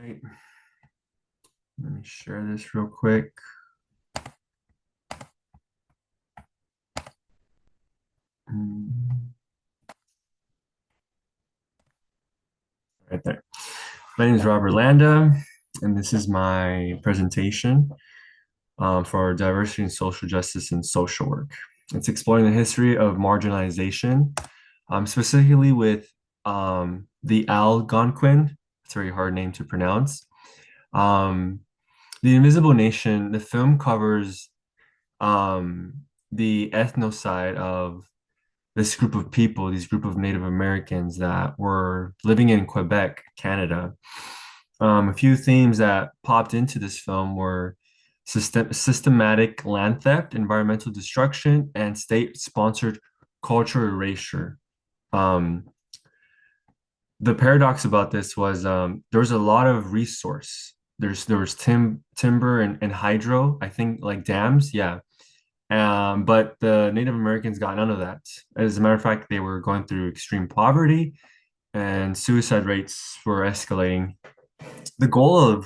Right. Let me share this real quick. Mm, Right there. My name is Robert Landa, and this is my presentation for diversity and social justice and social work. It's exploring the history of marginalization, specifically with the Algonquin. It's a very hard name to pronounce. Um, the Invisible Nation, the film covers um, the ethnocide of this group of people, these group of Native Americans that were living in Quebec, Canada. A few themes that popped into this film were systematic land theft, environmental destruction, and state-sponsored cultural erasure. Um, the paradox about this was there was a lot of resource. There was timber and hydro, I think like dams, yeah. But the Native Americans got none of that. As a matter of fact, they were going through extreme poverty and suicide rates were escalating. The goal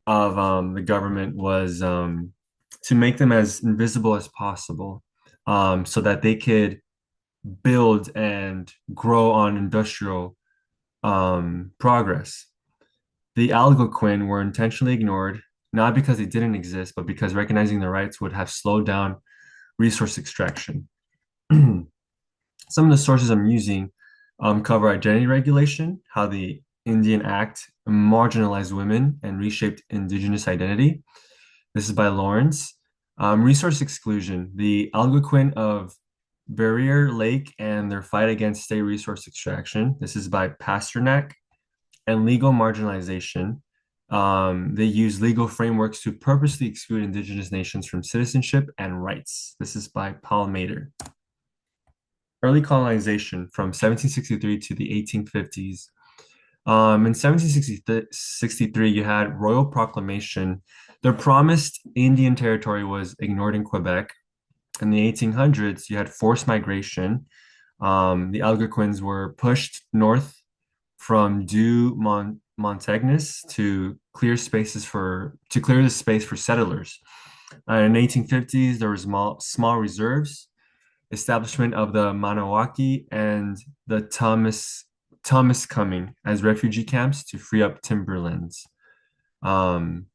of the government was to make them as invisible as possible, so that they could build and grow on industrial progress. The Algonquin were intentionally ignored, not because they didn't exist, but because recognizing their rights would have slowed down resource extraction. Some of the sources I'm using cover identity regulation, how the Indian Act marginalized women and reshaped Indigenous identity. This is by Lawrence. Resource exclusion, the Algonquin of Barrier Lake and their fight against state resource extraction. This is by Pasternak. And legal marginalization. They use legal frameworks to purposely exclude Indigenous nations from citizenship and rights. This is by Paul Mader. Early colonization from 1763 to the 1850s. In 1763, you had royal proclamation. The promised Indian territory was ignored in Quebec. In the 1800s, you had forced migration. The Algonquins were pushed north from Montagnes to clear the space for settlers. In the 1850s, there was small reserves, establishment of the Manawaki and the Thomas coming as refugee camps to free up timberlands. Um,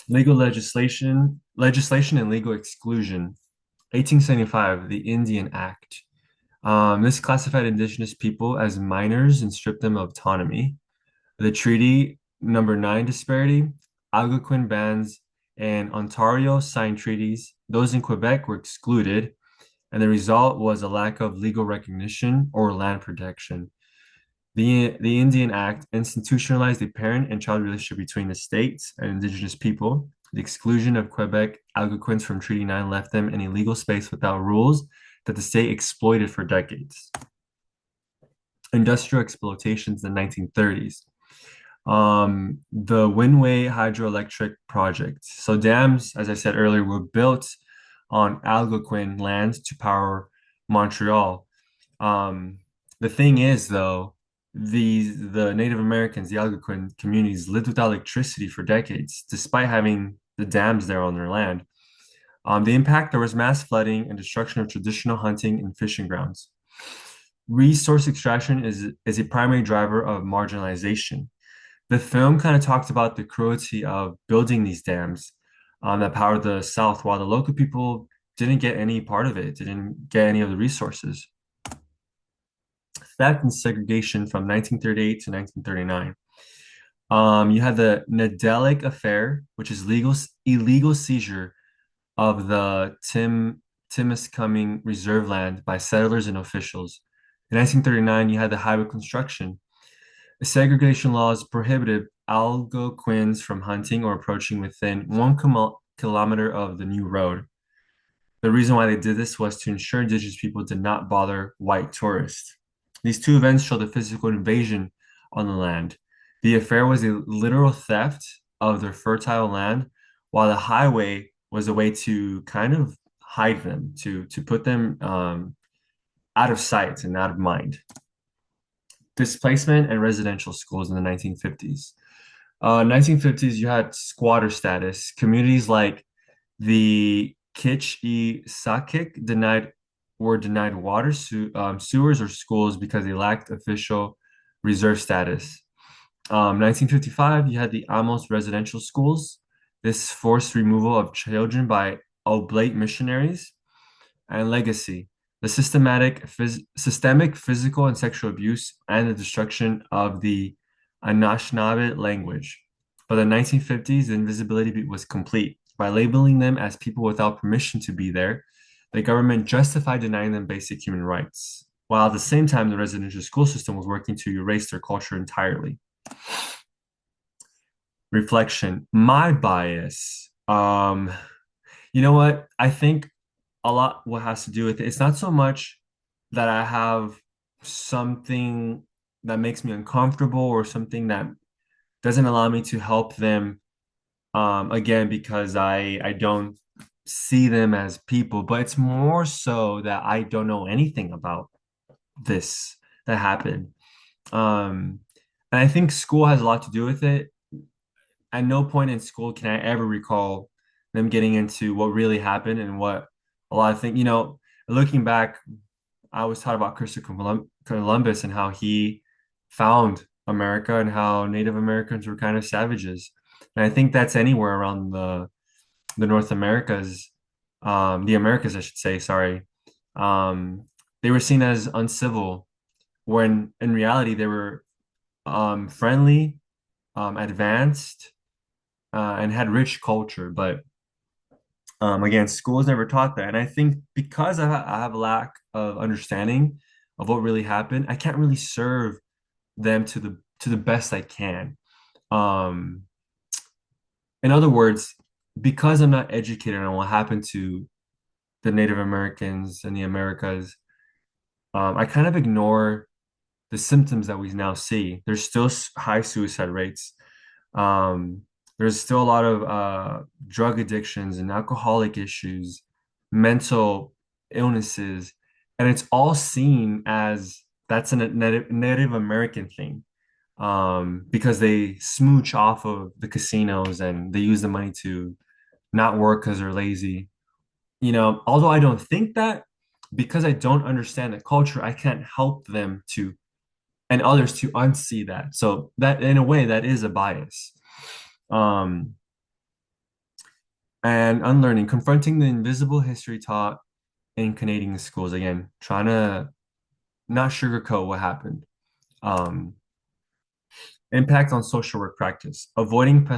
legislation and legal exclusion. 1875, the Indian Act. This classified indigenous people as minors and stripped them of autonomy. The treaty number 9 disparity, Algonquin bands and Ontario signed treaties. Those in Quebec were excluded, and the result was a lack of legal recognition or land protection. The Indian Act institutionalized the parent and child relationship between the states and indigenous people. The exclusion of Quebec Algonquins from Treaty 9 left them in a legal space without rules that the state exploited for decades. Industrial exploitations in the 1930s. The Winway hydroelectric project. So dams, as I said earlier, were built on Algonquin land to power Montreal. The thing is, though, the Native Americans, the Algonquin communities, lived without electricity for decades, despite having the dams there on their land. The impact, there was mass flooding and destruction of traditional hunting and fishing grounds. Resource extraction is a primary driver of marginalization. The film kind of talks about the cruelty of building these dams that powered the South, while the local people didn't get any part of it, didn't get any of the resources. Theft and segregation from 1938 to 1939. You had the Nadelic Affair, which is illegal seizure of the Timiskaming Reserve Land by settlers and officials. In 1939, you had the highway construction. The segregation laws prohibited Algonquins from hunting or approaching within 1 kilometer of the new road. The reason why they did this was to ensure indigenous people did not bother white tourists. These two events show the physical invasion on the land. The affair was a literal theft of their fertile land, while the highway was a way to kind of hide them, to put them out of sight and out of mind. Displacement and residential schools in the 1950s. 1950s, you had squatter status. Communities like the Kitch-i-Sakik were denied water, sewers, or schools because they lacked official reserve status. 1955, you had the Amos residential schools. This forced removal of children by oblate missionaries and legacy, the systemic physical and sexual abuse, and the destruction of the Anishinaabe language. By the 1950s, the invisibility was complete. By labeling them as people without permission to be there, the government justified denying them basic human rights, while at the same time, the residential school system was working to erase their culture entirely. Reflection, my bias. You know what? I think a lot what has to do with it. It's not so much that I have something that makes me uncomfortable or something that doesn't allow me to help them again because I don't see them as people, but it's more so that I don't know anything about this that happened. Um and I think school has a lot to do with it. At no point in school can I ever recall them getting into what really happened and what a lot of things, looking back, I was taught about Christopher Columbus and how he found America and how Native Americans were kind of savages. And I think that's anywhere around the North Americas, the Americas, I should say, sorry. Um, they were seen as uncivil when in reality they were friendly, advanced, and had rich culture. But again, schools never taught that. And I think because I have a lack of understanding of what really happened, I can't really serve them to the best I can. Um, in other words, because I'm not educated on what happened to the Native Americans and the Americas, I kind of ignore the symptoms that we now see. There's still high suicide rates. Um, there's still a lot of drug addictions and alcoholic issues, mental illnesses, and it's all seen as that's a Native American thing because they smooch off of the casinos and they use the money to not work because they're lazy. Although I don't think that, because I don't understand the culture, I can't help them to and others to unsee that. So that in a way that is a bias. Um, and unlearning, confronting the invisible history taught in Canadian schools. Again, trying to not sugarcoat what happened. Um, impact on social work practice, avoiding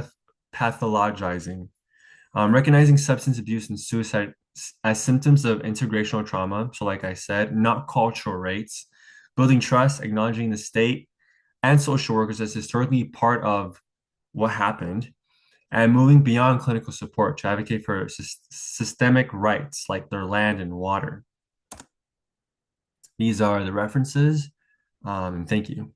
pathologizing, recognizing substance abuse and suicide as symptoms of integrational trauma. So, like I said, not cultural rates, building trust, acknowledging the state and social workers as historically part of what happened, and moving beyond clinical support to advocate for systemic rights like their land and water. These are the references, and thank you.